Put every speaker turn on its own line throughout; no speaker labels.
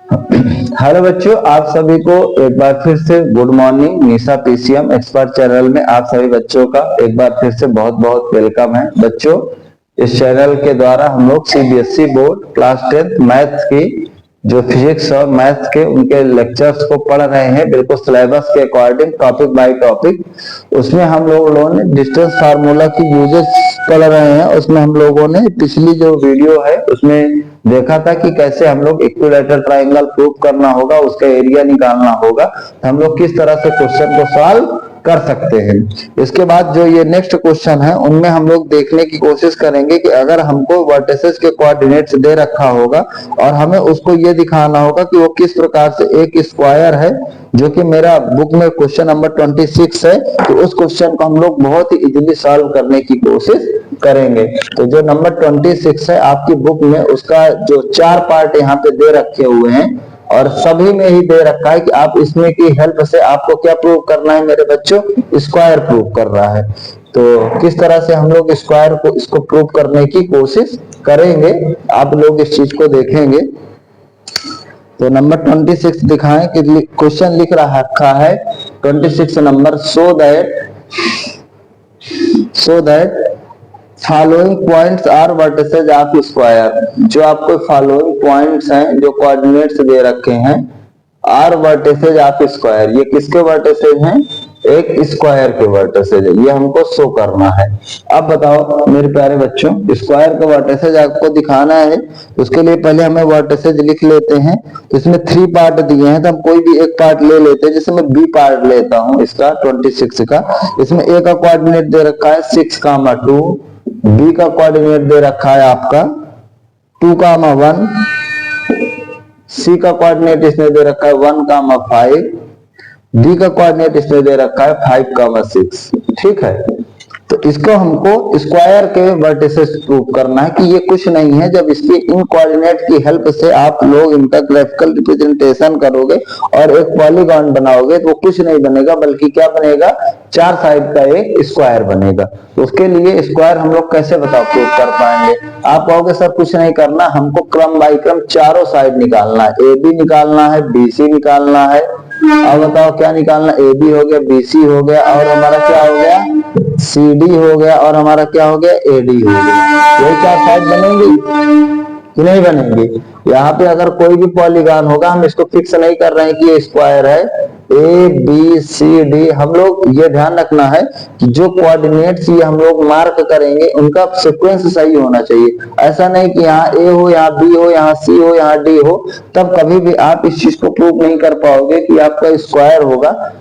Hello बच्चों, आप सभी को एक बार फिर से गुड मॉर्निंग। निशा पीसीएम एक्सपर्ट चैनल में आप सभी बच्चों का एक बार फिर से बहुत बहुत वेलकम है। बच्चों, इस चैनल के द्वारा हम लोग CBSE board class 10th math की जो फिजिक्स और मैथ के उनके लेक्चर्स को पढ़ रहे हैं, बिल्कुल सिलेबस के अकॉर्डिंग, टॉपिक बाय टॉपिक। उसमें हम लोगों ने डिस्टेंस फार्मूला की यूजेस पढ़ रहे हैं। उसमें हम लोगों ने पिछली जो वीडियो है उसमें देखा था कि कैसे हम लोग इक्विलैटरल ट्रायंगल प्रूव करना होगा, उसका एरिया निकालना होगा, हम लोग किस तरह से क्वेश्चन को सॉल्व कर सकते हैं। इसके बाद जो ये नेक्स्ट क्वेश्चन है उनमें हम लोग देखने की कोशिश करेंगे कि अगर हमको वर्टिसेस के कोऑर्डिनेट्स दे रखा होगा और हमें उसको ये दिखाना होगा कि वो किस प्रकार से एक स्क्वायर है, जो कि मेरा बुक में क्वेश्चन नंबर 26 है, तो उस क्वेश्चन को हम लोग बहुत ही इजीली सॉल्व करने की कोशिश करेंगे। तो जो नंबर 26 है आपकी बुक में, उसका जो 4 पार्ट यहाँ पे दे रखे हुए हैं और सभी में ही दे रखा है कि आप इसमें की हेल्प से आपको क्या प्रूव करना है मेरे बच्चों, स्क्वायर प्रूव कर रहा है। तो किस तरह से हम लोग स्क्वायर को इसको प्रूव करने की कोशिश करेंगे, आप लोग इस चीज को देखेंगे। तो नंबर 26 दिखाएं कि क्वेश्चन लिख रखा है 26 number, so that following points are vertices of square. जो आपको फॉलोइंग पॉइंट्स हैं, जो कोऑर्डिनेट्स दे रखे हैं, आर वर्टिसेज ऑफ स्क्वायर, ये किसके वर्टिसेज हैं, एक स्क्वायर के वर्टिसेज है, ये हमको शो करना है। अब बताओ मेरे प्यारे बच्चों, स्क्वायर का वर्टिसेज आपको दिखाना है, उसके लिए पहले हमें वर्टिसेज लिख लेते हैं। इसमें 3 पार्ट दिए हैं, तो हम कोई भी एक पार्ट ले लेते हैं। जैसे मैं बी पार्ट लेता हूं इसका 26 का। इसमें ए का कोऑर्डिनेट दे रखा है 6,2, बी का कोऑर्डिनेट दे रखा है आपका 2,1, सी का कोऑर्डिनेट इसमें दे रखा है 1,5, डी का कोऑर्डिनेट इसमें दे रखा है 5,6। ठीक है, तो इसको हमको स्क्वायर के वर्टिसेस प्रूव करना है कि ये कुछ नहीं है। जब इसके इन कोऑर्डिनेट की हेल्प से आप लोग इनका ग्राफिकल रिप्रेजेंटेशन करोगे और एक पॉलीगॉन बनाओगे, तो कुछ नहीं बनेगा, बल्कि क्या बनेगा, 4 साइड का एक स्क्वायर बनेगा। तो उसके लिए स्क्वायर हम लोग कैसे बताओ प्रूव कर पाएंगे। आप कहोगे सर कुछ नहीं करना, हमको क्रम बाई क्रम चारों साइड निकालना है। ए बी निकालना है, बी सी निकालना है। अब बताओ क्या निकालना, ए बी हो गया, बी सी हो गया, और हमारा क्या हो गया, सी डी हो गया, और हमारा क्या हो गया, ए डी हो गया। यही 4 साइड बनेंगी कि नहीं बनेंगी। यहाँ पे अगर कोई भी पॉलीगॉन होगा, हम इसको फिक्स नहीं कर रहे हैं कि ये स्क्वायर है, ए बी सी डी। हम लोग ये ध्यान रखना है कि जो कोऑर्डिनेट्स ये हम लोग मार्क करेंगे उनका सीक्वेंस सही होना चाहिए। ऐसा नहीं कि यहाँ ए हो, यहाँ बी हो, यहाँ सी हो, यहाँ डी हो, तब कभी भी आप इस चीज को प्रूव नहीं कर पाओगे कि आपका स्क्वायर होगा।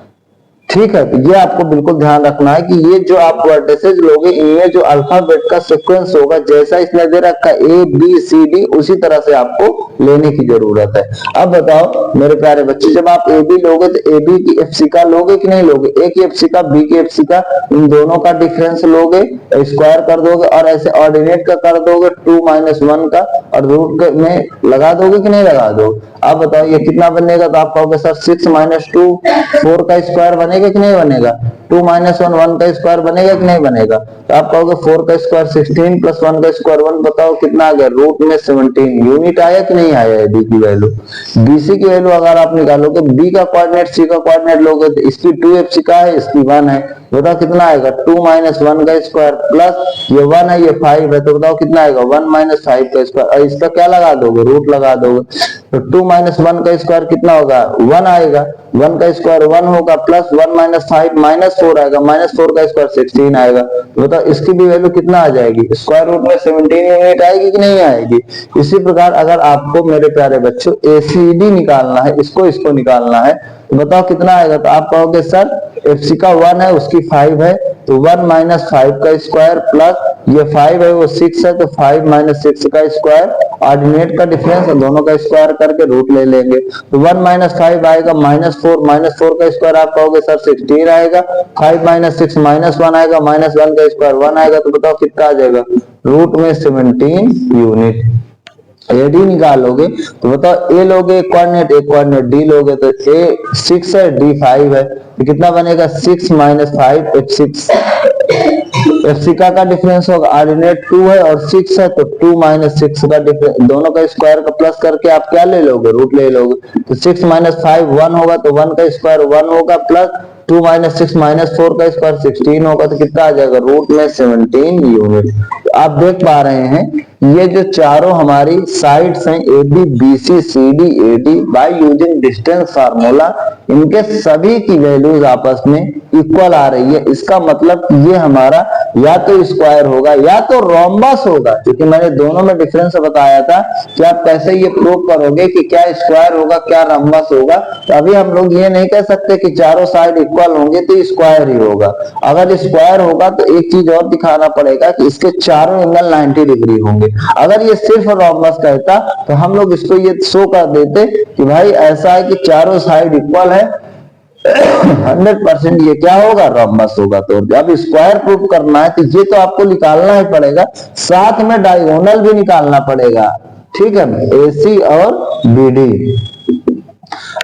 ठीक है, तो ये आपको बिल्कुल ध्यान रखना है कि ये जो आप वर्टिसेज लोगे, इनमें जो अल्फाबेट का सीक्वेंस होगा, जैसा इसमें दे रखा है ए बी सी डी, उसी तरह से आपको लेने की जरूरत है। अब बताओ मेरे प्यारे बच्चे, जब आप ए बी लोगे तो ए बी की एफसीका लोगे कि नहीं लोगे, ए की एफसीका, बी की एफसीका, इन दोनों का डिफरेंस लोगे, स्क्वायर कर दोगे और ऐसे ऑर्डिनेट का कर दोगे 2-1 का, और रूट में लगा दोगे कि नहीं लगा दोगे। अब बताओ ये कितना बनेगा, तो आप कहोगे सर 6 - 2 4 का स्क्वायर बनेगा कि नहीं बनेगा, 2-1 1 का स्क्वायर बनेगा कि नहीं बनेगा। तो आप कहोगे 4 का स्क्वायर 16 + 1 का स्क्वायर 1, बताओ कितना आ गया, रूट में 17। यूनिट आया कि नहीं आया, बी की वैल्यू, बीसी की वैल्यू अगर आप निकालोगे, बी का कोऑर्डिनेट सी का कोऑर्डिनेट लोगे, तो इसकी 2 एफसी है, इसकी 1 है, बताओ कितना आएगा, 2-1 का स्क्वायर प्लस ये 1 है, ये 5 है, तो बताओ कितना आएगा, 1 - 5 का स्क्वायर। और इसका क्या लगा दोगे, रूट लगा दोगे, तो 2-1 का स्क्वायर कितना होगा, 1 आएगा, 1 का स्क्वायर 1 होगा, प्लस 1 - 5 -4 आएगा, -4 का स्क्वायर 16 आएगा। तो बताओ इसकी भी वैल्यू कितना आ जाएगी, स्क्वायर रूट में 17 यूनिट आएगी कि नहीं आएगी। इसी प्रकार अगर आपको मेरे प्यारे बच्चों एसीडी निकालना है, इसको निकालना है, तो बताओ कितना आएगा। तो आप कहोगे सर एफसी का 1 है, उसकी 5 है, तो 1 - 5 का स्क्वायर प्लस ये 5 है, वो 6 है, तो 5 - 6 का स्क्वायर, ऑर्डिनेट का डिफरेंस, दोनों का स्क्वायर करके रूट ले लेंगे। तो 1 - 5 आएगा, -4 का स्क्वायर आप कहोगे सर 16 आएगा, 5 - 6 -1 आएगा, -1 का स्क्वायर 1 आएगा, तो बताओ कितना आ जाएगा, रूट में 17 यूनिट। एडी निकालोगे तो बताओ ए लोगे एक कोऑर्डिनेट डी लोगे, तो ए 6 है, डी 5 है, तो कितना बनेगा, 6 - 5 8 6 एफसिका का डिफरेंस होगा, ऑर्डिनेट 2 है और 6 है तो 2 माइनस 6 का डिफरेंस, दोनों का स्क्वायर का प्लस करके आप क्या ले लोगे, रूट ले लोगे। तो 6 माइनस 5 1 होगा तो 1 का स्क्वायर 1 होगा, प्लस 2 माइनस 6 माइनस 4 का स्क्वायर 16 होगा, तो कितना आ जाएगा, रूट में 17 यूनिट। तो आप देख पा रहे हैं ये जो चारों हमारी साइड्स हैं A B B C C D A D, by using distance formula इनके सभी की वैल्यूज आपस में इक्वल आ रही है। इसका मतलब ये हमारा या तो स्क्वायर होगा या तो रोम्बस होगा, क्योंकि मैंने दोनों में डिफरेंस बताया था कि आप कैसे ये प्रूव करोगे कि क्या स्क्वायर होगा क्या रोम्बस होगा। तो अभी हम लोग ये नहीं कह सकते कि चारों साइड इक्वल होंगे तो स्क्वायर ही होगा। अगर स्क्वायर होगा तो एक चीज और दिखाना पड़ेगा कि इसके चारों एंगल 90 डिग्री होंगे। अगर ये सिर्फ रोम्बस कहता तो हम लोग इसको ये शो कर देते कि भाई ऐसा है कि चारों साइड इक्वल है, 100% ये क्या होगा, रोम्बस होगा। तो अब स्क्वायर प्रूफ करना है तो ये तो आपको निकालना ही पड़ेगा, साथ में डायगोनल भी निकालना पड़ेगा, ठीक है, एसी और बीडी।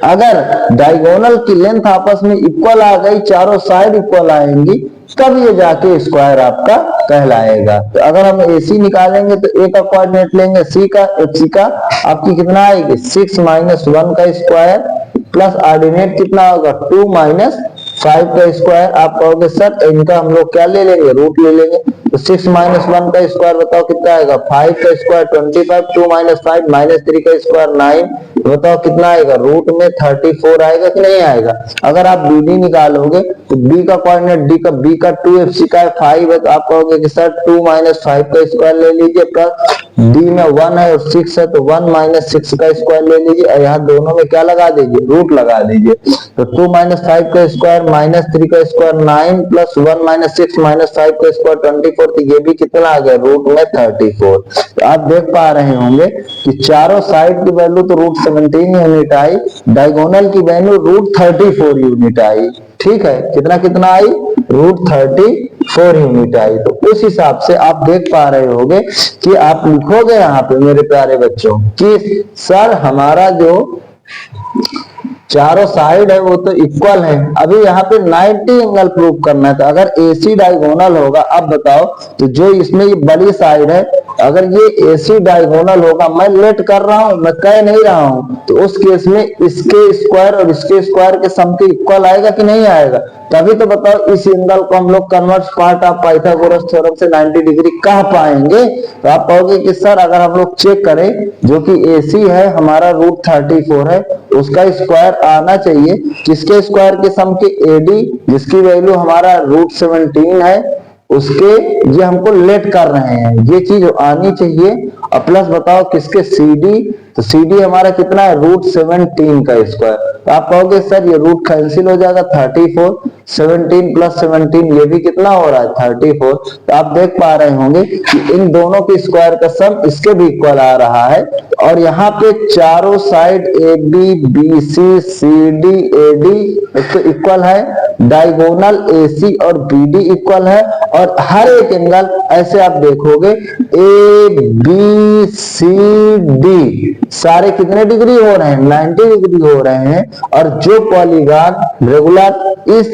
अगर डायगोनल की लेंथ आपस में इक्वल आ गई, चारों साइड इक्वल आएंगी, तब ये जाके स्क्वायर आपका कहलाएगा। तो अगर हम AC निकालेंगे तो A का कोऑर्डिनेट लेंगे C का, FC का आपकी कितना आएगी, 6 माइनस 1 का स्क्वायर प्लस ऑर्डिनेट कितना होगा, 2 माइनस 5 का स्क्वायर। आप कहोगे सर इनका हम लोग क्या ले लेंगे, रूट ले लेंगे। तो 6 माइनस 1 का स्क्वायर बताओ कितना आएगा, 5 का स्क्वायर 25, 2 माइनस 5 माइनस 3 का स्क्वायर 9, बताओ कितना आएगा, रूट में 34 आएगा कि नहीं आएगा। अगर आप BD निकालोगे तो B का कोऑर्डिनेट B का 2 FC का 5 है, तो आप कहोगे कि सर 2 माइनस 5 का स्क्वायर ले लीजिए, प्लस D में 1 है और 6 है तो 1 माइनस 6 का स्क्वायर ले लीजिए, और यहाँ दोनों में क्या लगा दीजिए, रूट लगा दीजिए। तो 2 माइनस 5 का स्क्वायर माइनस 3 का स्क्वायर 9 प्लस 1 माइनस 6 माइनस 5 का स्क्वायर 24, तो ये भी कितना आ गया, रूट में 34। तो आप देख पा रहे होंगे कि चारों साइड की वैल्यू तो रूट 17 यूनिट आई, डायगोनल की वैल्यू रूट 34 यूनिट आई, ठीक है, कितना कितना आई, रूट 34 यूनिट आई। तो उस हिसाब से आप देख पा रहे होंगे कि आप लिखोगे यहाँ पे मेरे प्यारे बच्चों कि सर हमारा जो चारों साइड है वो तो इक्वल है। अभी यहाँ पे 90 एंगल प्रूव करना है, तो अगर AC डायगोनल होगा, अब बताओ तो जो इसमें ये बड़ी साइड है, अगर ये AC डायगोनल होगा, मैं लेट कर रहा हूं, मैं कह नहीं रहा हूं, तो उस केस में इसके स्क्वायर और इसके स्क्वायर के सम के इक्वल आएगा कि नहीं आएगा। तभी तो बताओ इस एंगल को हम लोग converse part of Pythagoras theorem से 90 डिग्री कह पाएंगे। तो आप कहोगे कि सर अगर हम लोग चेक करें जो कि AC है हमारा रूट 34 है, उसका स्क्वायर आना चाहिए किसके स्क्वायर के सम के, AD जिसकी वैल्यू हमारा रूट 17 है उसके, ये हमको लेट कर रहे हैं, ये चीज आनी चाहिए। और प्लस बताओ किसके, CD, तो CD हमारा कितना है, रूट 17 का स्क्वायर। तो आप कहोगे सर ये रूट कैंसिल हो जाएगा, 34 17 प्लस 17 ये भी कितना हो रहा है, 34। तो आप देख पा रहे होंगे कि इन दोनों के स्क्वायर का सम इसके भी इक्वल आ रहा है। और यहाँ पे चारों side AB BC CD AD तो इक्वल है, डायगोनल AC और BD इक्वल है, और हर एक एंगल ऐसे आप देखोगे ABCD सारे कितने डिग्री हो रहे हैं, 90 डिग्री हो रहे हैं। और जो पॉलीगॉन रेगुलर इस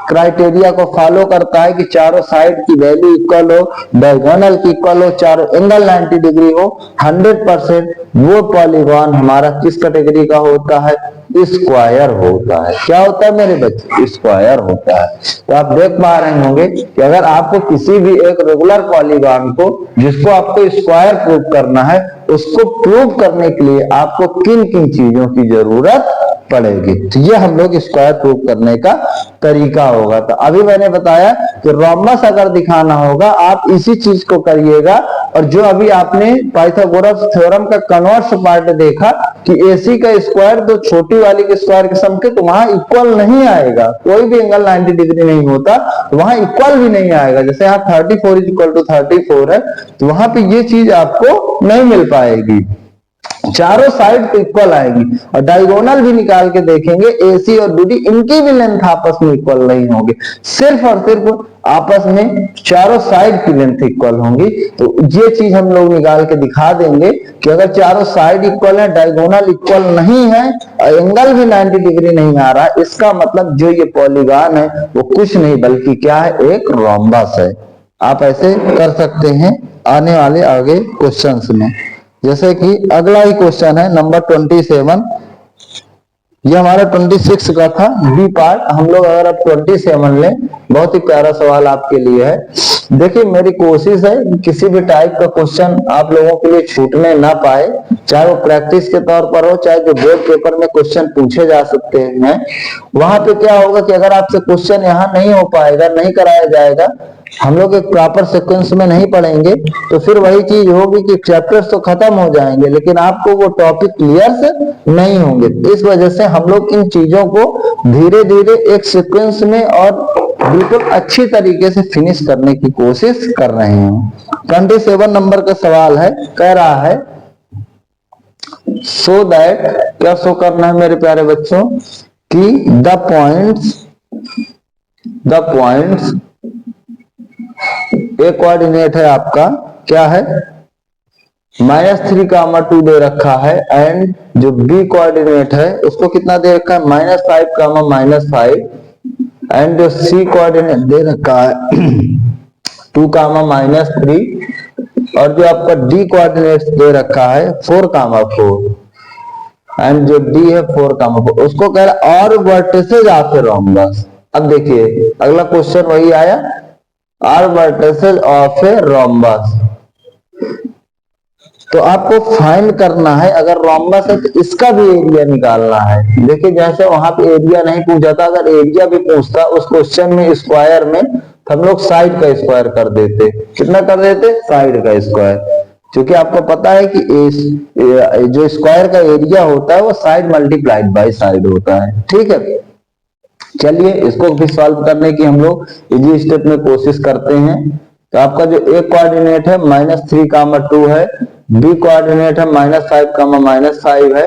क्राइटेरिया को फॉलो करता है कि चारों साइड की वैल्यू इक्वल हो, डायगोनल की इक्वल हो, चारों एंगल 90 डिग्री हो, 100% वो पॉलीगॉन हमारा किस कैटेगरी का होता है, स्क्वायर होता है। क्या होता है मेरे बच्चे, स्क्वायर होता है। तो आप देख पा रहे होंगे कि अगर आपको किसी भी एक रेगुलर पॉलीगॉन को जिसको आपको स्क्वायर प्रूव करना है, उसको प्रूव करने के लिए आपको किन किन चीजों की जरूरत पड़ेगी, तो ये हम लोग स्क्वायर प्रूव करने का तरीका होगा। तो अभी मैंने बताया कि रोम्बस अगर दिखाना होगा आप इसी चीज को करिएगा। और जो अभी आपने पाइथागोरस थ्योरम का कन्वर्स पार्ट देखा कि AC का स्क्वायर तो छोटी वाली के स्क्वायर के सम के, तो वहां इक्वल नहीं आएगा, कोई भी एंगल 90 डिग्री नहीं होता, तो वहां इक्वल भी नहीं आएगा। जैसे यहाँ 34 इक्वल टू 34 है, तो वहां पे ये चीज आपको नहीं मिल पाएगी, चारों साइड तो इक्वल आएगी। और डायगोनल भी निकाल के देखेंगे AC और BD, इनकी भी लेंथ आपस में इक्वल नहीं होगी, सिर्फ और सिर्फ आपस में चारों साइड की लेंथ इक्वल होंगी। तो ये चीज हम लोग निकाल के दिखा देंगे कि अगर चारों साइड इक्वल है, डायगोनल इक्वल नहीं है, एंगल भी 90 डिग्री नहीं आ रहा, इसका मतलब जो ये पॉलीगॉन है वो कुछ नहीं बल्कि क्या है, एक रोम्बस है। आप ऐसे कर सकते हैं आने वाले आगे क्वेश्चंस में। जैसे कि अगला ही क्वेश्चन है नंबर 27। ये हमारा 26 का था बी पार्ट। हम लोग अगर अब 27 लें, बहुत ही प्यारा सवाल आपके लिए है। देखिए मेरी कोशिश है कि किसी भी टाइप का क्वेश्चन आप लोगों के लिए छूटने ना पाए, चाहे वो प्रैक्टिस के तौर पर हो, चाहे जो बोर्ड पेपर में क्वेश्चन पूछे जा सकते हैं। वहां पे क्या होगा कि अगर आपसे क्वेश्चन यहाँ नहीं हो पाएगा, नहीं कराया जाएगा, हम लोग एक प्रॉपर सीक्वेंस में नहीं पढ़ेंगे, तो फिर वही चीज होगी कि चैप्टर्स तो खत्म हो जाएंगे लेकिन आपको वो टॉपिक क्लियर से नहीं होंगे। इस वजह से हम लोग इन चीजों को धीरे धीरे एक सीक्वेंस में और बिल्कुल अच्छी तरीके से फिनिश करने की कोशिश कर रहे हैं। 27 नंबर का सवाल है, कह रहा है सो दैट, क्या शो करना है मेरे प्यारे बच्चों, कि द पॉइंट्स ए कोऑर्डिनेट है आपका, क्या है -3, 2 दे रखा है, एंड जो बी कोऑर्डिनेट है उसको कितना दे रखा है -5, -5, एंड जो सी कोऑर्डिनेट दे रखा है 2, -3, और जो आपका डी कोऑर्डिनेट दे रखा है 4, 4, एंड जो डी है 4, 4, उसको कह रहा है और वर्टिसेज ऑफ ए रोम्बस। अब देखिए अगला क्वेश्चन वही आया, are vertices of a rhombus. तो आपको फाइंड करना है, अगर रोम्बस है तो इसका भी एरिया निकालना है। देखिए जैसे वहां पे एरिया नहीं पूछा था, अगर एरिया भी पूछता उस क्वेश्चन में स्क्वायर में, तो हम लोग साइड का स्क्वायर कर देते। कितना कर देते? साइड का स्क्वायर। क्योंकि आपको पता है कि जो स्क्वायर का एरिया होता है वो साइड मल्टीप्लाइड बाय साइड होता है। ठीक है, चलिए इसको भी सॉल्व करने की हम लोग इजी स्टेप में कोशिश करते हैं। तो आपका जो ए कोऑर्डिनेट है -3, 2 है, बी कोऑर्डिनेट है -5, -5 है,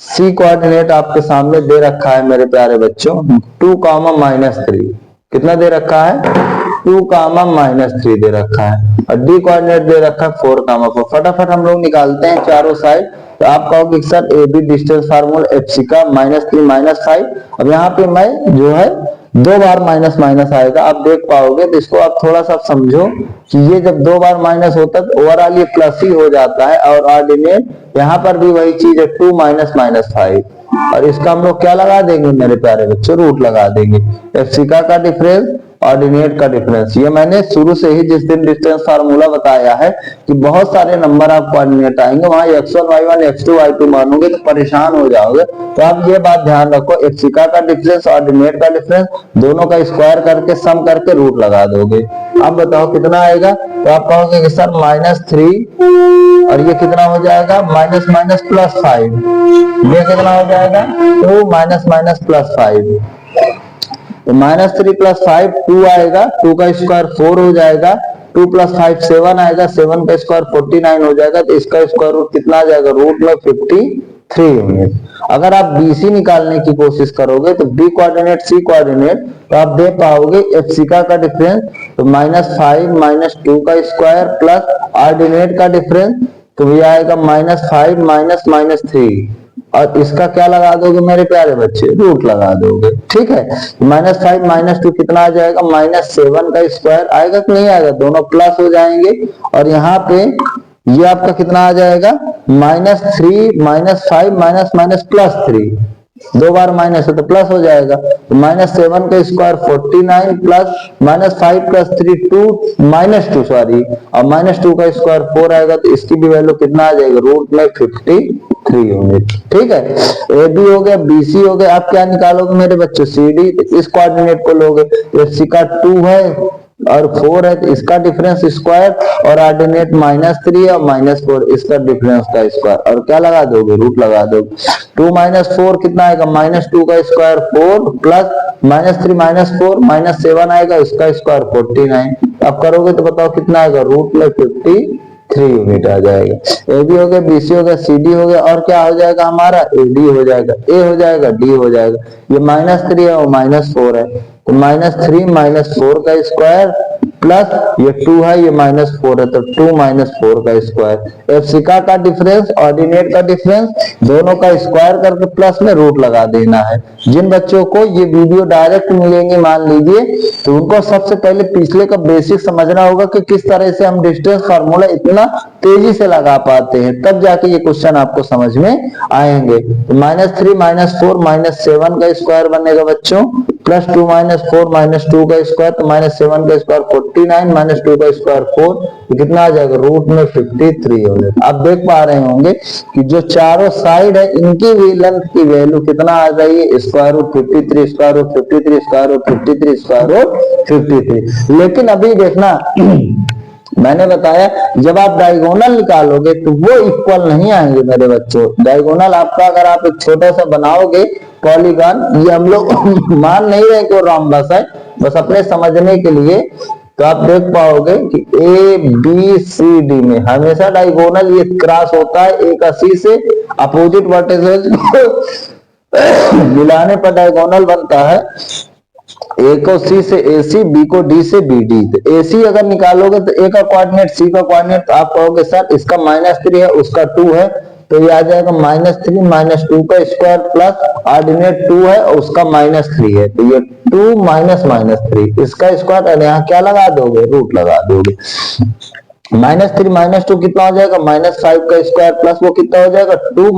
सी कोऑर्डिनेट आपके सामने दे रखा है मेरे प्यारे बच्चों 2, -3। कितना दे रखा है? 2, -3 दे रखा है, और डी कोऑर्डिनेट दे रखा है 4, 4। फटाफट हम लोग निकालते हैं चारों साइड। तो आप कहोगे sir A B distance formula F C -3, -5। अब यहाँ पे मैं जो है 2 बार माइनस माइनस आएगा, आप देख पाओगे। तो इसको आप थोड़ा सा समझो कि ये जब 2 बार माइनस होता है तो ओवरऑल ये प्लस ही हो जाता है, और ऑर्डिनेट यहाँ पर भी वही चीज है 2 -5, और इसका हम लोग क्या लगा देंगे मेरे प्यारे बच्चों? रूट लगा देंगे। एफसिका का डिफरेंस, ऑर्डिनेट का डिफरेंस। ये मैंने शुरू से ही जिस दिन डिस्टेंस फार्मूला बताया है कि बहुत सारे नंबर आप कोऑर्डिनेट आएंगे, वहां x1 y1 x2 y2 मानोगे तो परेशान हो जाओगे। तो आप ये बात ध्यान रखो, एफसिका का डिफरेंस, ऑर्डिनेट का डिफरेंस, दोनों का स्क्वायर करके सम करके रूट लगा दोगे। अब बताओ कितना आएगा? तो आप कहोगे कि सर -3, और ये कितना हो जाएगा? -5। ये कितना हो जाएगा? 2 -5। तो -3 + 5 2 आएगा, 2 का स्क्वायर 4 हो जाएगा, 2 + 5 7 आएगा, 7 का स्क्वायर 49 हो जाएगा। तो इसका स्क्वायर रूट कितना आ जाएगा? रूट में 53 यूनिट। अगर आप BC निकालने की कोशिश करोगे तो B कोऑर्डिनेट C कोऑर्डिनेट, तो आप दे पाओगे एफसिका का डिफरेंस तो -5 - 2 का स्क्वायर प्लस ऑर्डिनेट का डिफरेंस, तो ये आएगा -5 - -3, और इसका क्या लगा दोगे मेरे प्यारे बच्चे? रूट लगा दोगे। ठीक है, -5 - 2 कितना आ जाएगा? -7 का स्क्वायर आएगा कि नहीं आएगा? दोनों प्लस हो जाएंगे, और यहाँ पे ये आपका कितना आ जाएगा? -3 -5 +3, 2 बार माइनस है तो प्लस हो जाएगा। तो -7 का स्क्वायर 49 प्लस -5 + 3 2 -2 सॉरी, और -2 का स्क्वायर 4 आएगा। तो इसकी भी वैल्यू कितना आ जाएगा? रूट में 53 यूनिट। ठीक है, ए बी हो गया, BC हो गया। आप क्या निकालोगे मेरे बच्चों? CD। इस कोऑर्डिनेट को लोगे तो एफसी का 2 है और 4 है, तो इसका डिफरेंस स्क्वायर, और ऑर्डिनेट -3 और -4, इसका डिफरेंस का स्क्वायर, और क्या लगा दोगे? रूट लगा दोगे। 2 - 4 कितना आएगा? -2 का स्क्वायर 4 प्लस -3 - 4 -7 आएगा, इसका स्क्वायर 49। अब करोगे तो बताओ कितना आएगा? रूट में 53 यूनिट आ जाएगा। ए बी हो गया, BC हो गया, CD हो गया, और क्या हो जाएगा हमारा? AD हो जाएगा, A हो जाएगा, D हो जाएगा। ये -3 है और -4 है, तो -3 -4 का स्क्वायर प्लस ये 2 है, ये -4 है, तो 2 -4 का स्क्वायर। एफसिका का डिफरेंस, ऑर्डिनेट का डिफरेंस, दोनों का स्क्वायर करके प्लस में रूट लगा देना है। जिन बच्चों को ये वीडियो डायरेक्ट मिलेंगे मान लीजिए, तो उनको सबसे पहले पिछले का बेसिक समझना होगा कि किस तरह से हम डिस्टेंस फार्मूला इतना तेजी से लगा पाते हैं, तब जाके ये क्वेश्चन आपको समझ में आएंगे। तो -3 -4 -7 का स्क्वायर बनेगा बच्चों, प्लस 2 -4 -2 का स्क्वायर, तो -7 का स्क्वायर 49 -2 का स्क्वायर 4, तो कितना आ जाएगा, रूट में 53 हो जाएगा। आप देख पा रहे होंगे कि जो चारों साइड है इनकी भी लेंथ की वैल्यू कितना आ गई है, square root 53, square root 53, square root 53, square root 53। लेकिन अभी देखना मैंने बताया जब आप डायगोनल निकालोगे तो वो इक्वल नहीं आएंगे मेरे बच्चों। डायगोनल आपका अगर आप एक छोटा सा बनाओगे पॉलीगॉन, ये हम लोग मान नहीं रहे कि वो रोम्बस है, बस अपने समझने के लिए, तो आप देख पाओगे कि ए बी सी डी में हमेशा डायगोनल ये क्रॉस होता है, एक अस्सी से अपोजिट वर्टिसेस मिलाने पर डायगोनल बनता है। ए को सी से AC, बी को D से BD। तो AC अगर निकालोगे तो A का कोऑर्डिनेट, C का कोऑर्डिनेट, तो आप कहोगे सर इसका -3 है उसका 2 है, तो ये आ जाएगा -3 -2 का स्क्वायर प्लस ऑर्डिनेट 2 है और उसका -3 है, तो ये 2 -3 इसका स्क्वायर, और यहाँ क्या लगा दोगे, रूट लगा दोगे। -3 -2 कितना हो जाएगा, -5 का स्क्वायर प्लस वो कितना हो जाएगा, 2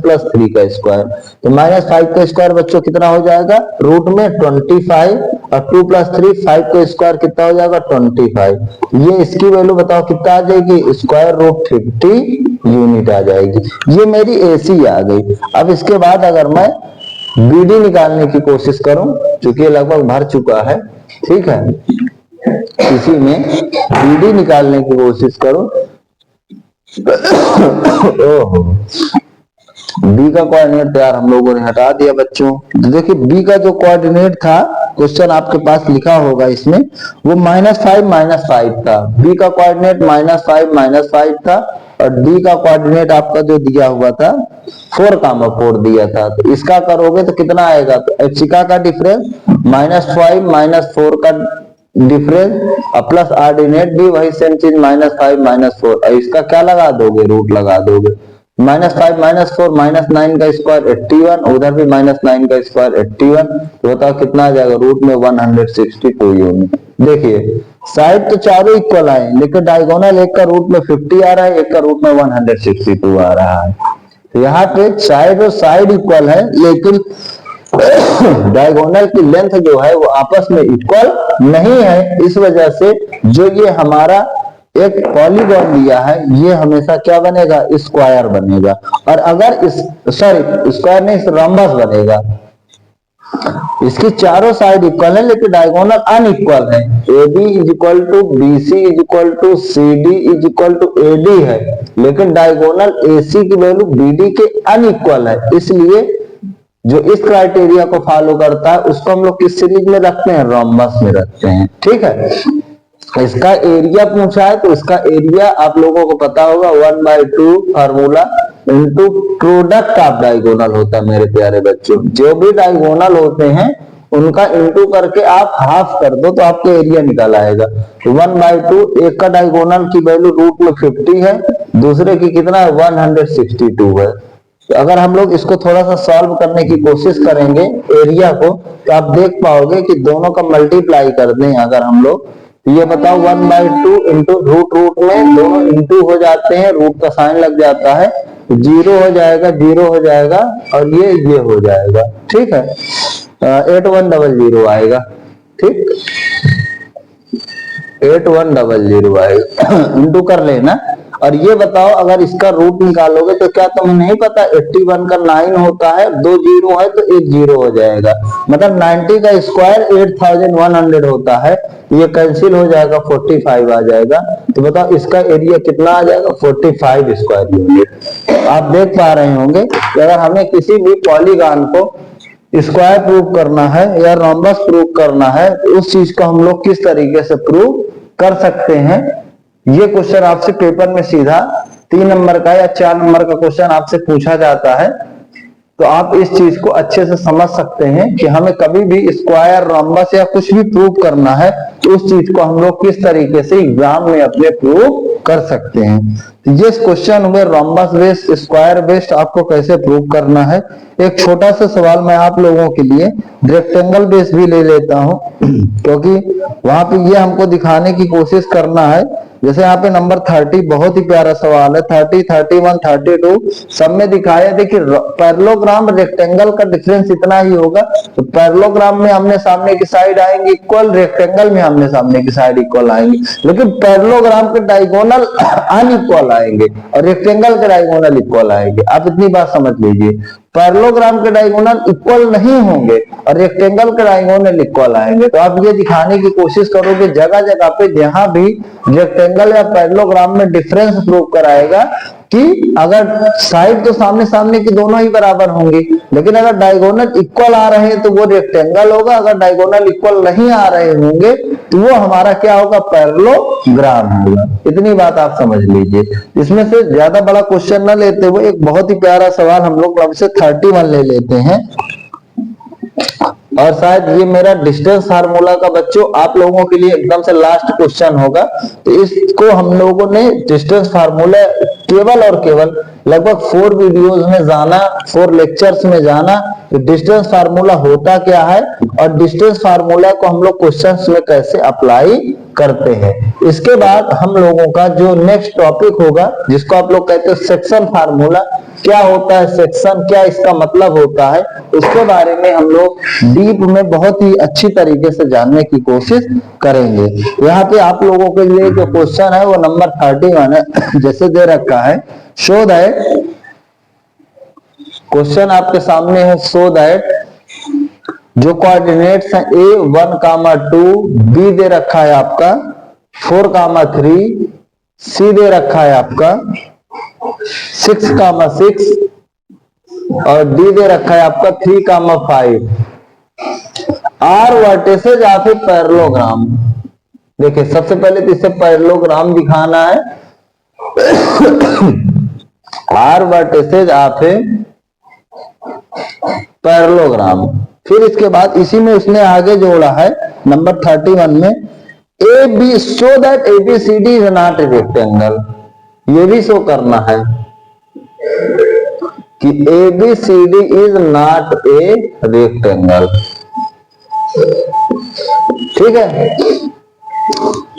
प्लस 3 का स्क्वायर, तो -5 का स्क्वायर बच्चों कितना हो जाएगा, रूट में 25, और 2 प्लस 3 5 का स्क्वायर कितना हो जाएगा, 25। ये इसकी वैल्यू बताओ कितना आ जाएगी, स्क्वायर रूट 50 यूनिट आ जाएगी। ये मेरी AC आ गई। अब इसके बाद अगर मैं BD निकालने की कोशिश करूं, क्योंकि ये लगभग भर चुका है, ठीक है, इसी में BD निकालने की कोशिश करो। ओहो, B का कोऑर्डिनेट यार हम लोगों ने हटा दिया बच्चों। तो देखिए B का जो कोऑर्डिनेट था, क्वेश्चन आपके पास लिखा होगा इसमें, वो -5 था। B का कोऑर्डिनेट -5 था, और D का कोऑर्डिनेट आपका जो दिया हुआ था 4, दिया था। तो इसका करोगे तो कितना आएगा, तो एफसिका का डिफरेंस -5 -4 का डिफरेंस और प्लस ऑर्डिनेट भी वही सेम चीज -5 -4, इसका क्या लगा दोगे, रूट लगा दोगे। -5 -4 -9 का स्क्वायर 81, उधर भी -9 का स्क्वायर 81, तो बताओ कितना आ जाएगा, रूट में 162 यूनिट। देखिए साइड तो चारों इक्वल आए, लेकिन डायगोनल एक का रूट में 50 आ रहा है, एक का रूट में 162 आ रहा है। तो यहाँ पे साइड और साइड इक्वल है, लेकिन डायगोनल की लेंथ जो है वो आपस में इक्वल नहीं है। इस वजह से जो ये हमारा एक पॉलीगॉन दिया है, ये हमेशा क्या बनेगा, स्क्वायर बनेगा। और अगर इस स्क्वायर नहीं, रोम्बस बनेगा। इसकी चारों साइड इक्वल है, लेकिन डायगोनल अनइक्वल है। AB = BC = CD = AD है, लेकिन डायगोनल AC की वैल्यू BD के अनइक्वल है। इसलिए जो इस क्राइटेरिया को फॉलो करता है उसको हम लोग किस सीरीज में रखते हैं, रोम्बस में रखते हैं, ठीक है। इसका एरिया पूछा है, तो इसका एरिया आप लोगों को पता होगा 1/2 formula into product of diagonal होता है। मेरे प्यारे बच्चों, जो भी डायगोनल होते हैं उनका इनटू करके आप हाफ कर दो तो आपको एरिया निकल आएगा। 1/2, एक का डायगोनल की वैल्यू रूट में 50 है, दूसरे की कितना है, 162 है। तो अगर हम लोग इसको थोड़ा सा सॉल्व करने की कोशिश करेंगे एरिया को, तो आप देख पाओगे कि दोनों का मल्टीप्लाई कर दें अगर हम लोग, तो ये बताओ 1/2 इंटू रूट में दोनों इंटू हो जाते हैं, रूट का साइन लग जाता है, 0 हो जाएगा, 0 हो जाएगा, और ये हो जाएगा, ठीक है। 8100 आएगा, ठीक, 8100 आएगा, इंटू कर लेना। और ये बताओ अगर इसका रूट निकालोगे तो क्या तुम्हें नहीं पता 81 का 9 होता है, 2 0 है तो 1 0 हो जाएगा, मतलब 90 का स्क्वायर 8100 होता है, ये कैंसिल हो जाएगा, 45 आ जाएगा। तो बताओ इसका एरिया कितना आ जाएगा, 45 स्क्वायर यूनिट। आप देख पा रहे होंगे कि अगर हमें किसी भी पॉलीगॉन को स्क्वायर प्रूव करना है या रोम्बस प्रूव करना है, तो उस चीज को हम लोग किस तरीके से प्रूव कर सकते हैं। ये क्वेश्चन आपसे पेपर में सीधा 3 नंबर का या 4 नंबर का क्वेश्चन आपसे पूछा जाता है। तो आप इस चीज को अच्छे से समझ सकते हैं कि हमें कभी भी स्क्वायर, रोम्बस या कुछ भी प्रूव करना है तो उस चीज को हम लोग किस तरीके से एग्जाम में अपने प्रूव कर सकते हैं। तो ये क्वेश्चन हुए रोम्बस बेस्ड, स्क्वायर बेस्ड आपको कैसे प्रूव करना है। एक छोटा सा सवाल मैं आप लोगों के लिए रेक्टेंगल बेस्ड भी ले लेता हूं क्योंकि वहां पे ये हमको दिखाने की कोशिश करना है। जैसे यहाँ पे नंबर 30 बहुत ही प्यारा सवाल है, 30, 31, 32 सब में दिखाया। देखिए पैरेललोग्राम रेक्टेंगल का डिफरेंस इतना ही होगा, तो पैरेललोग्राम में आमने सामने की साइड आएंगे इक्वल, रेक्टेंगल में आमने सामने की साइड इक्वल आएंगे, लेकिन पैरेललोग्राम के डायगोनल अनइक्वल आएंगे और रेक्टेंगल के डायगोनल इक्वल आएंगे। आप इतनी बात समझ लीजिए, पैरेललोग्राम के डायगोनल इक्वल नहीं होंगे और रेक्टेंगल के डायगोनल इक्वल आएंगे। तो आप ये दिखाने की कोशिश करोगे जगह जगह पे जहां भी रेक्टेंगल या पैरेललोग्राम में डिफरेंस प्रूव कराएगा कि अगर साइड तो सामने सामने की दोनों ही बराबर होंगी, लेकिन अगर डायगोनल इक्वल आ रहे हैं तो वो रेक्टेंगल होगा, अगर डायगोनल इक्वल नहीं आ रहे होंगे तो वो हमारा क्या होगा, पैरेललोग्राम होगा। इतनी बात आप समझ लीजिए। इसमें से ज्यादा बड़ा क्वेश्चन न लेते हुए एक बहुत ही प्यारा सवाल हम लोग अब से 31 ले लेते हैं, और शायद ये मेरा डिस्टेंस फार्मूला का बच्चों आप लोगों के लिए एकदम से लास्ट क्वेश्चन होगा। तो इसको हम लोगों ने डिस्टेंस फार्मूला केवल और केवल लगभग 4 वीडियोस में जाना, 4 लेक्चर्स में जाना कि डिस्टेंस फार्मूला होता क्या है और डिस्टेंस फार्मूला को हम लोग क्वेश्चंस में कैसे अप्लाई करते हैं। इसके बाद हम लोगों का जो नेक्स्ट टॉपिक होगा जिसको आप लोग कहते हैं सेक्शन फार्मूला, क्या होता है सेक्शन, क्या इसका मतलब होता है, उसके बारे में हम लोग डीप में बहुत ही अच्छी तरीके से जानने की कोशिश करेंगे। यहाँ पे आप लोगों के लिए जो क्वेश्चन है वो नंबर 31 है, जैसे दे रखा है शो दैट, क्वेश्चन आपके सामने है शो दैट जो कोऑर्डिनेट्स हैं A1, 2, B दे रखा है आपका 4, 3, C दे रखा है आपका 6, 6 और D दे रखा है आपका 3, 5 are vertices of a parallelogram. देखिए सबसे पहले तो इसे पैरेललोग्राम दिखाना है, are vertices of a parallelogram. फिर इसके बाद इसी में उसने आगे जोड़ा है नंबर 31 में A B show that ABCD is not a rectangle. ये भी शो करना है कि ABCD is not a rectangle. ठीक है,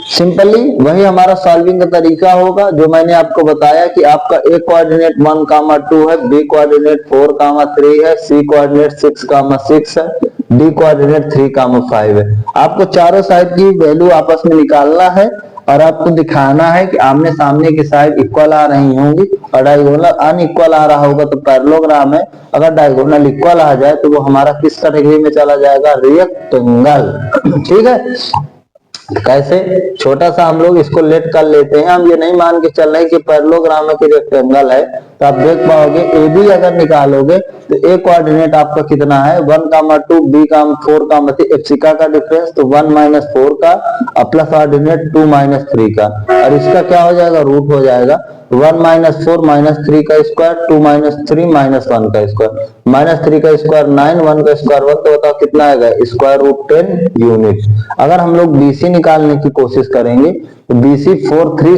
सिंपली वही हमारा सॉल्विंग का तरीका होगा जो मैंने आपको बताया कि आपका A कोऑर्डिनेट 1, 2 है, B कोऑर्डिनेट 4, 3 है, C कोऑर्डिनेट 6, 6 है, D कोऑर्डिनेट 3, 5 है। आपको चारों साइड की वैल्यू आपस में निकालना है और आपको दिखाना है कि आमने सामने की साइड इक्वल आ रही होंगी और डायगोनल अनइक्वल आ रहा होगा तो पैरेललोग्राम है। अगर डायगोनल इक्वल आ जाए तो वो हमारा किस कैटेगरी में चला जाएगा, रेक्टेंगल। ठीक है, कैसे छोटा सा हम लोग इसको लेट कर लेते हैं, हम ये नहीं मान के चल रहे कि पैरेललोग्राम की रेक्टेंगल है। तो आप देख पाओगे AB अगर निकालोगे तो A कोऑर्डिनेट आपका कितना है 1, 2, B 4, 3 एप्सिका का डिफरेंस तो 1 - 4 का प्लस ऑर्डिनेट 2 - 3 का, और इसका क्या हो जाएगा, रूट हो जाएगा 1 - 4 - 3 का स्क्वायर, 2 - 3 - 1 का स्क्वायर, -3 का स्क्वायर 9, 1 का स्क्वायर 1, तो बताओ कितना आएगा, स्क्वायर रूट 10 यूनिट। अगर हम लोग BC निकालने की कोशिश करेंगे तो BC 4, 3,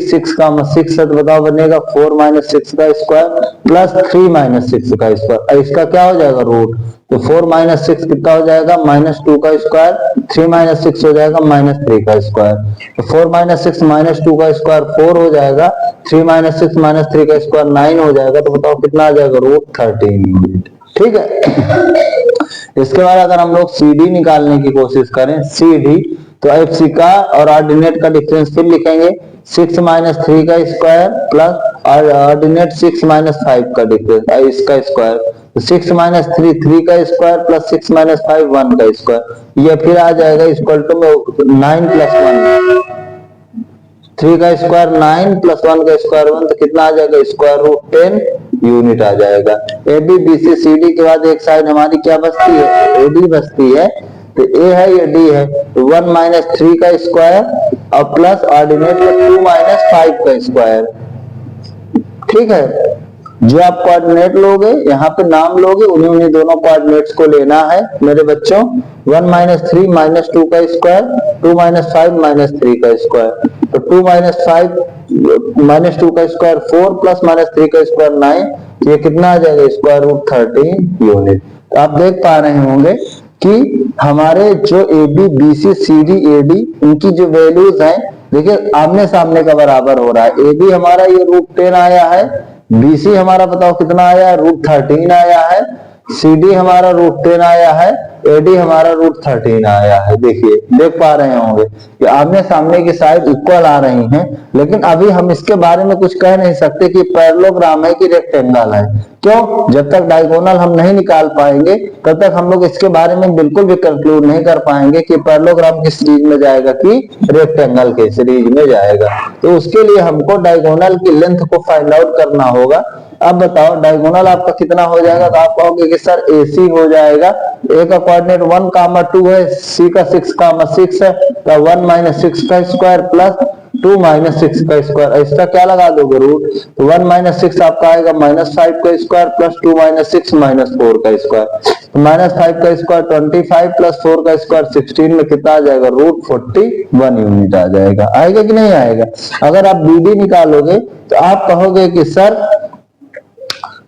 6 है तो बताओ बनेगा 4 - 6 का स्क्वायर प्लस 3 - 6 का स्क्वायर, इसका क्या हो जाएगा रूट, तो 4 - 6 कितना हो जाएगा, -2 का स्क्वायर, 3 - 6 हो जाएगा -3 का स्क्वायर, तो 4 - 6 - 2 का स्क्वायर 4 हो जाएगा, 3 - 6 - 3 का स्क्वायर 9 हो जाएगा, तो बताओ कितना आ जाएगा, रूट 13 यूनिट। ठीक है, इसके बाद अगर हम लोग CD निकालने की कोशिश करें, CD तो एप्सिका और ऑर्डिनेट का डिफरेंस फिर लिखेंगे 6 - 3 का स्क्वायर प्लस ऑर्डिनेट 6 - 5 का डिफरेंस, इसका स्क्वायर, तो 6 - 3 3 का स्क्वायर प्लस 6 - 5 1 का स्क्वायर, ये फिर आ जाएगा इक्वल टू 9 + 1, 3 का स्क्वायर 9 + 1 का स्क्वायर 1, तो कितना आ जाएगा, स्क्वायर रूट 10 यूनिट आ जाएगा। AB BC CD के बाद एक साइड हमारी क्या बचती है, AD बचती है, तो A है ये D है, तो 1 - 3 का स्क्वायर और प्लस ऑर्डिनेट 2 - 5 का स्क्वायर। ठीक है, जो आप कोऑर्डिनेट लोगे यहाँ पे नाम लोगे, उन्हीं दोनों कोऑर्डिनेट्स को लेना है मेरे बच्चों। 1 माइनस 3 माइनस 2 का स्क्वायर, 2 माइनस 5 माइनस 3 का स्क्वायर। तो 2 माइनस 5 माइनस 2 का स्क्वायर 4 प्लस माइनस 3 का स्क्वायर 9, ये कितना आ जाएगा स्क्वायर रूट 13 यूनिट। तो आप देख पा रहे होंगे कि हमारे जो A B B C C D A D इनकी जो वैल्यूज हैं, देखिए आमने सामने का बराबर हो रहा है। ए बी हमारा ये रूट 10 आया है, बी सी हमारा बताओ कितना आया है, रूट 13 आया है, सी डी हमारा रूट 10 आया है, एडी हमारा रूट 13 आया है। देखिए देख पा रहे होंगे कि आमने सामने की साइड इक्वल आ रही हैं, लेकिन अभी हम इसके बारे में कुछ कह नहीं सकते कि पैरेललोग्राम है कि रेक्टेंगल है। क्यों? जब तक डायगोनल हम नहीं निकाल पाएंगे तब तक हम लोग इसके बारे में बिल्कुल भी कंक्लूड नहीं कर पाएंगे कि पैरेललोग्राम किस सीरीज में जाएगा कि रेक्टेंगल के सीरीज में जाएगा। तो उसके लिए हमको डायगोनल की लेंथ को फाइंड आउट करना होगा। अब बताओ डायगोनल आपका कितना हो जाएगा, तो आप कहोगे कि सर AC हो जाएगा। ए का कोऑर्डिनेट 1, 2 है, सी का 6, है, तो 1 माइनस 6 का स्क्वायर प्लस 2 माइनस 6 का स्क्वायर, इसका क्या लगा दोगे रूट, तो 1 माइनस 6 आपका आएगा माइनस 5 का स्क्वायर प्लस 2 माइनस 6 माइनस 4 का स्क्वायर। तो माइनस 5 का स्क्वायर 25 प्लस 4 का स्क्वायर 16 में कितना आ जाएगा, रूट 41 यूनिट आ जाएगा। आएगा कि नहीं आएगा? अगर आप BD निकालोगे तो आप कहोगे कि सर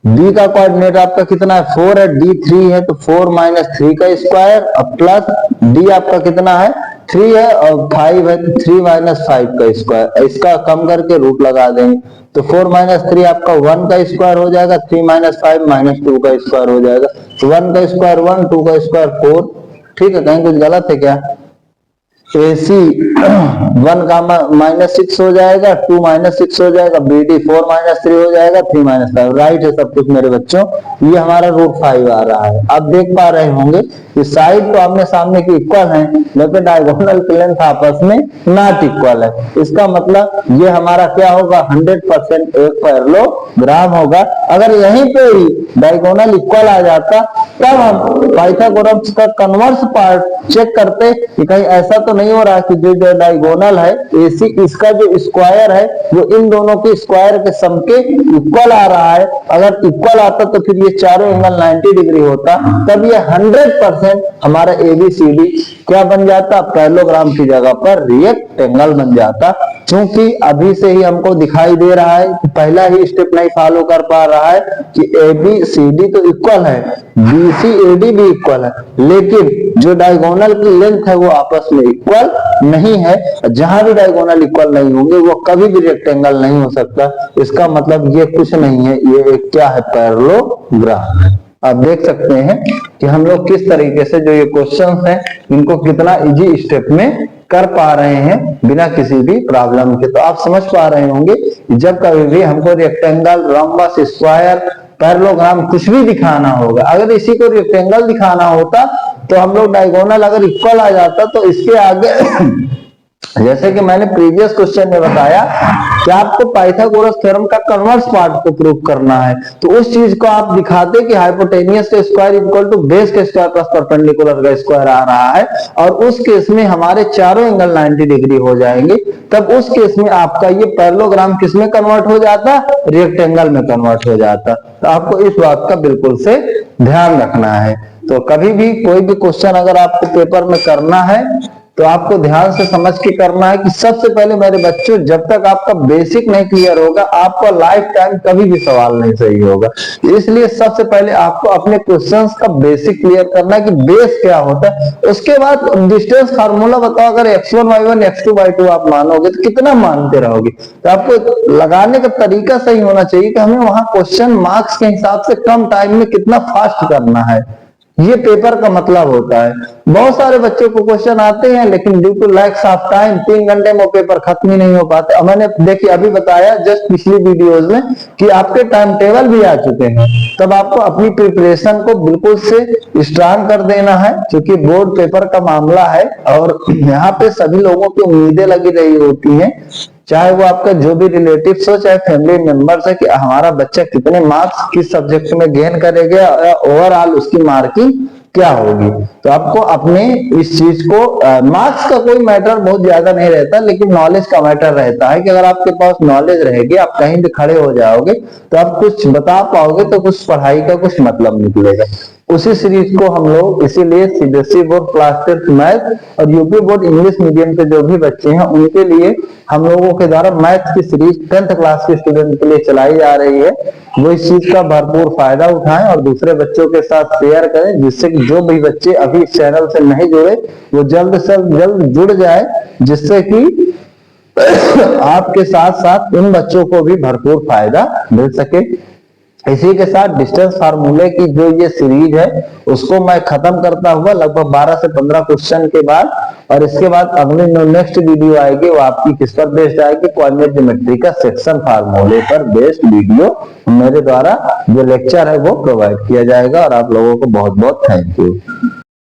D का कोऑर्डिनेट आपका कितना है, 4 है, D 3 है, तो 4 माइनस 3 का स्क्वायर और प्लस D आपका कितना है, 3 है और 5 है, तो 3 माइनस 5 का स्क्वायर, इसका कम करके रूट लगा देंगे। तो 4 माइनस 3 आपका 1 का स्क्वायर हो जाएगा, 3 माइनस 5 माइनस 2 का स्क्वायर हो जाएगा। तो 1 का स्क्वायर 1, 2 का स्क्वायर 4। ठीक है, कहीं कुछ गलत है क्या? AC 1 का माइनस 6 हो जाएगा, 2 माइनस 6 हो जाएगा, BD 4 माइनस 3 हो जाएगा, 3 माइनस 5। राइट है सब कुछ मेरे बच्चों। ये हमारा रूट 5 आ रहा है। अब देख पा रहे होंगे कि साइड तो आमने सामने की इक्वल है, लेकिन डायगोनल की लेंथ आपस में नॉट इक्वल है। इसका मतलब ये हमारा क्या होगा, 100% एक पैरेललोग्राम होगा। अगर यहीं पे ही डायगोनल इक्वल आ जाता तब हम पाइथागोरस का कन्वर्स पार्ट चेक करते कि कहीं ऐसा तो नहीं हो रहा कि जो डायगोनल है AC इसका जो स्क्वायर है वो इन दोनों के स्क्वायर के सम के इक्वल आ रहा है। अगर इक्वल आता तो फिर ये चारों एंगल 90 डिग्री होता, तब ये 100% हमारा ABCD क्या बन जाता, पैरेललोग्राम की जगह पर रेक्टेंगल बन जाता। क्योंकि अभी से ही हमको दिखाई दे रहा है कि पहला ही स्टेप नहीं फॉलो कर पा रहा है कि ABCD तो इक्वल है, BCAD भी इक्वल है, लेकिन जो डायगोनल की लेंथ है वो आपस में इक्वल नहीं है। जहां भी डायगोनल इक्वल नहीं होंगे वो कभी भी रेक्टेंगल नहीं हो सकता। इसका मतलब ये कुछ नहीं है, ये एक क्या है, पैरेललोग्राम है। आप देख सकते हैं कि हम लोग किस तरीके से जो ये क्वेश्चंस हैं इनको कितना इजी स्टेप में कर पा रहे हैं बिना किसी भी प्रॉब्लम के। तो आप समझ पा रहे होंगे कि जब कभी भी हमको रेक्टेंगल, रोम्बस, स्क्वायर, पैरेललोग्राम कुछ भी दिखाना होगा, अगर इसी को रेक्टेंगल दिखाना होता तो हम लोग डायगोनल अगर इक्वल आ जाता तो इसके आगे जैसे कि मैंने प्रीवियस क्वेश्चन में बताया कि आपको पाइथागोरस थ्योरम का कन्वर्स पार्ट को प्रूव करना है, तो उस चीज को आप दिखाते कि हाइपोटेनियस का स्क्वायर इक्वल टू बेस के स्क्वायर प्लस परपेंडिकुलर का स्क्वायर आ रहा है, और उस केस में हमारे चारों एंगल 90 डिग्री हो जाएंगे। तब उस केस में आपका ये पैरेललोग्राम किस में कन्वर्ट हो जाता, रेक्टेंगल में कन्वर्ट हो जाता। तो आपको इस बात का बिल्कुल से ध्यान रखना है। तो कभी भी कोई भी क्वेश्चन अगर आपको पेपर में करना है तो आपको ध्यान से समझ के करना है कि सबसे पहले मेरे बच्चों, जब तक आपका बेसिक नहीं क्लियर होगा आपका लाइफ टाइम कभी भी सवाल नहीं सही होगा। इसलिए सबसे पहले आपको अपने क्वेश्चंस का बेसिक क्लियर करना है कि बेस क्या होता है। उसके बाद डिस्टेंस फार्मूला बताओ, अगर x1 y1 x2 y2 आप मानोगे तो कितना मानते रहोगे। तो आपको लगाने का तरीका सही होना चाहिए कि हमें वहां क्वेश्चन मार्क्स के हिसाब से कम टाइम में कितना फास्ट करना है, ये पेपर का मतलब होता है। बहुत सारे बच्चों को क्वेश्चन आते हैं लेकिन due to lacks of time 3 घंटे में पेपर खत्म ही नहीं हो पाते। अब मैंने देखिए अभी बताया जस्ट पिछली वीडियोस में कि आपके टाइम टेबल भी आ चुके हैं, तब आपको अपनी प्रिपरेशन को बिल्कुल से स्ट्रांग कर देना है, क्योंकि बोर्ड पेपर का मामला है और यहाँ पे सभी लोगों की उम्मीदें लगी रही होती हैं, चाहे वो आपका जो भी रिलेटिव्स हो चाहे फैमिली मेंबर्स है, कि हमारा बच्चा कितने मार्क्स किस सब्जेक्ट में गेन करेगा या ओवरऑल उसकी मार्किंग क्या होगी। तो आपको अपने इस चीज को मार्क्स का कोई मैटर बहुत ज्यादा नहीं रहता, लेकिन नॉलेज का मैटर रहता है कि अगर आपके पास नॉलेज रहेगी, आप कहीं भी खड़े हो जाओगे तो आप कुछ बता पाओगे, तो कुछ पढ़ाई का कुछ मतलब निकलेगा। उसी सीरीज को हम लोग इसीलिए सीबीएसई बोर्ड क्लास 10 मैथ और यूपी बोर्ड इंग्लिश मीडियम के जो भी बच्चे हैं उनके लिए हम लोगों के द्वारा मैथ की सीरीज 10th क्लास के स्टूडेंट के लिए चलाई जा रही है। वो इस चीज का भरपूर फायदा उठाएं और दूसरे बच्चों के साथ शेयर करें, जिससे कि जो भी बच्चे अभी इस चैनल से नहीं जुड़े वो जल्द से जल्द जुड़ जाए, जिससे कि आपके साथ साथ उन बच्चों को भी भरपूर फायदा मिल सके। इसी के साथ डिस्टेंस फार्मूले की जो ये सीरीज है उसको मैं खत्म करता हुआ लगभग 12 से 15 क्वेश्चन के बाद, और इसके बाद अगली नेक्स्ट वीडियो आएगी वो आपकी किस पर बेस्ड आएगी, कोऑर्डिनेट ज्योमेट्री का सेक्शन फार्मूले पर बेस्ड वीडियो मेरे द्वारा जो लेक्चर है वो प्रोवाइड किया जाएगा। और आप लोगों को बहुत बहुत थैंक यू।